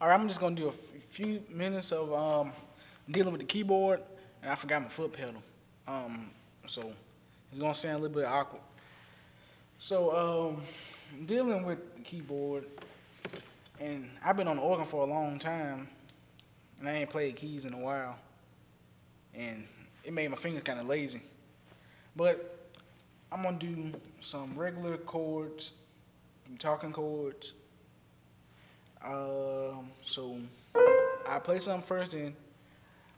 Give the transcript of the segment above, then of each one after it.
All right, I'm just gonna do a few minutes of dealing with the keyboard, and I forgot my foot pedal. Um, so it's gonna sound a little bit awkward. So dealing with the keyboard, and I've been on the organ for a long time, and I ain't played keys in a while, and it made my fingers kind of lazy. But I'm gonna do some regular chords, some talking chords. So I play something first, and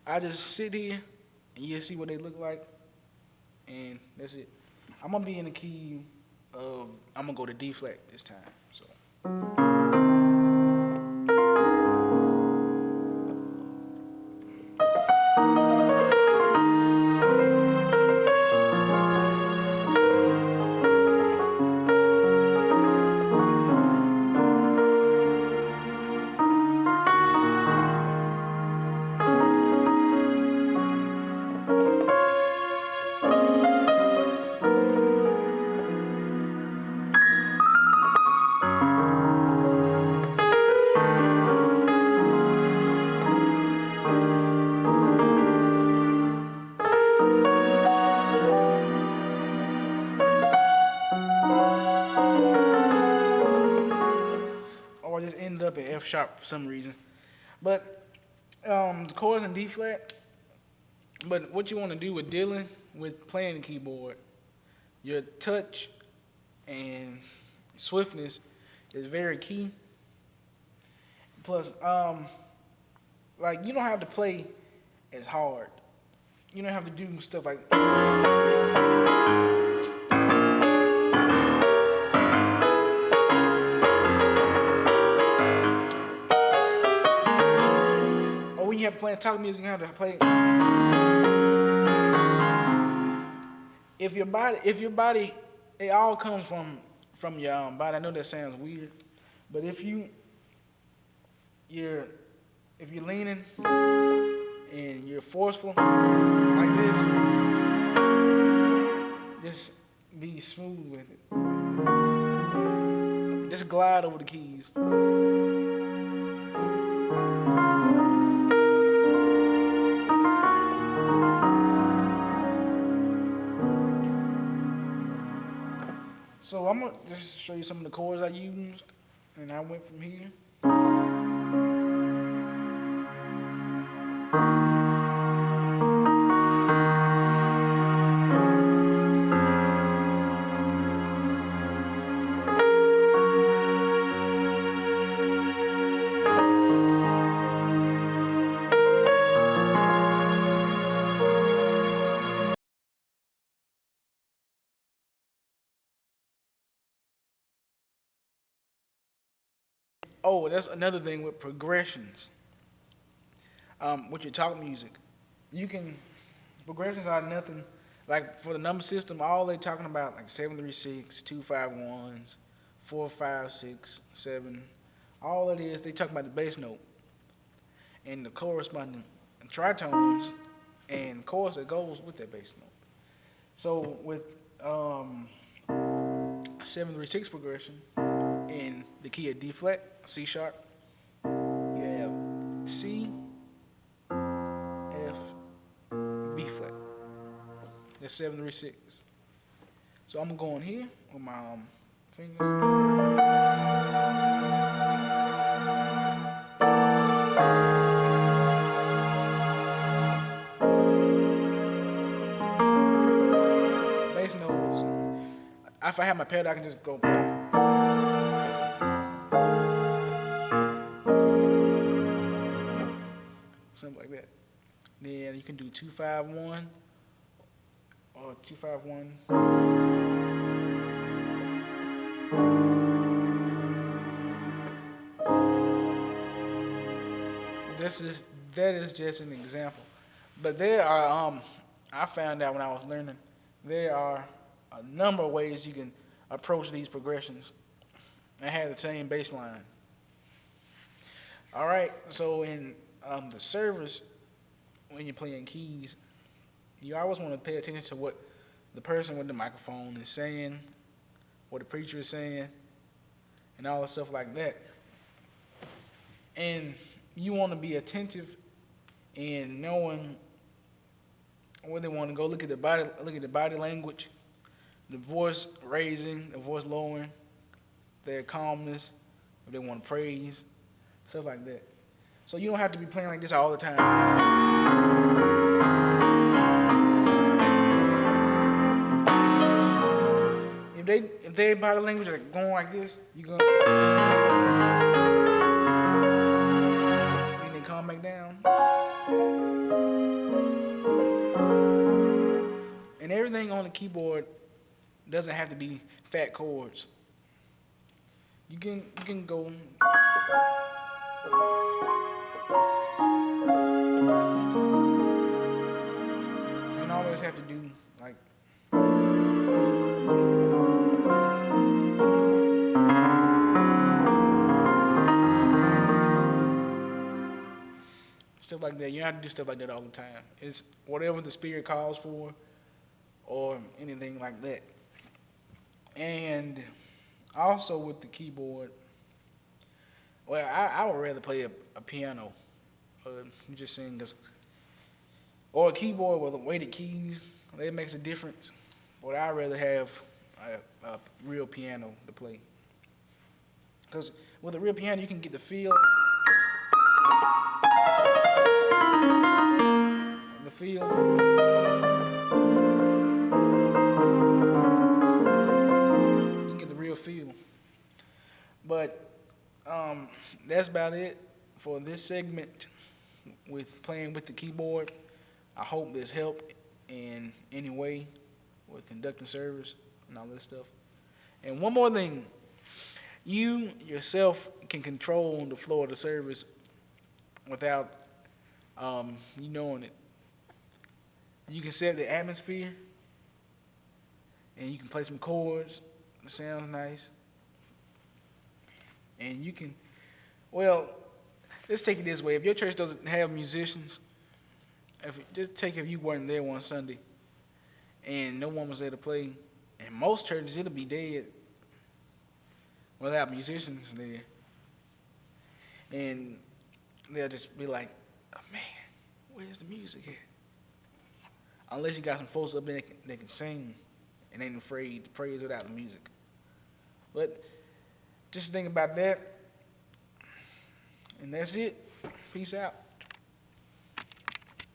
I just sit here and you see what they look like, and that's it. I'm gonna be in the key of I'm gonna go to D flat this time. So or I just ended up at F sharp for some reason. But the chords in D flat. But what you want to do with dealing with playing the keyboard, your touch and swiftness is very key. Plus, like you don't have to play as hard. You don't have to do stuff like. Or when you have to play talk music, you have to play. If your body, it all comes from your body. I know that sounds weird, but you're if you're leaning and you're forceful like this, just be smooth with it. Just glide over the keys. So I'm gonna just show you some of the chords I used, and I went from here. Oh, that's another thing with progressions. With your talk music, you can progressions are nothing like for the number system. All they talking about like 736, 251s, 456, 7. All it is they talking about the bass note and the corresponding tritones and chorus that goes with that bass note. So with 736 progression in the key of D flat, C sharp, you have C, F, B flat. That's 736. So I'm gonna go in here with my fingers. Bass notes. If I have my pedal, I can just go something like that. Then you can do 251 or 251. This is that is just an example, but there are I found out when I was learning there are a number of ways you can approach these progressions and have the same bass line. All right, so in the service, when you're playing keys, you always want to pay attention to what the person with the microphone is saying, what the preacher is saying, and all the stuff like that. And you want to be attentive in knowing where they want to go. Look at the body language, the voice raising, the voice lowering, their calmness, if they want to praise, stuff like that. So you don't have to be playing like this all the time. If their body language is going like this, you gonna then they calm back down. And everything on the keyboard doesn't have to be fat chords. You can go. You don't always have to do like. Stuff like that. You don't have to do stuff like that all the time. It's whatever the spirit calls for, or anything like that. And also with the keyboard, well, I would rather play a piano. You just saying, or a keyboard with weighted keys. That makes a difference. But I'd rather have a real piano to play. Because with a real piano, you can get the feel. The feel. You can get the real feel. But that's about it for this segment with playing with the keyboard. I hope this helped in any way with conducting service and all this stuff. And one more thing, you yourself can control the flow of the service without you knowing it. You can set the atmosphere, and you can play some chords. It sounds nice. And you can, well, let's take it this way. If your church doesn't have musicians, if you weren't there one Sunday and no one was there to play, in most churches it'll be dead without musicians there. And they'll just be like, oh, man, where's the music at? Unless you got some folks up there that can sing and ain't afraid to praise without the music. But just think about that. And that's it. Peace out.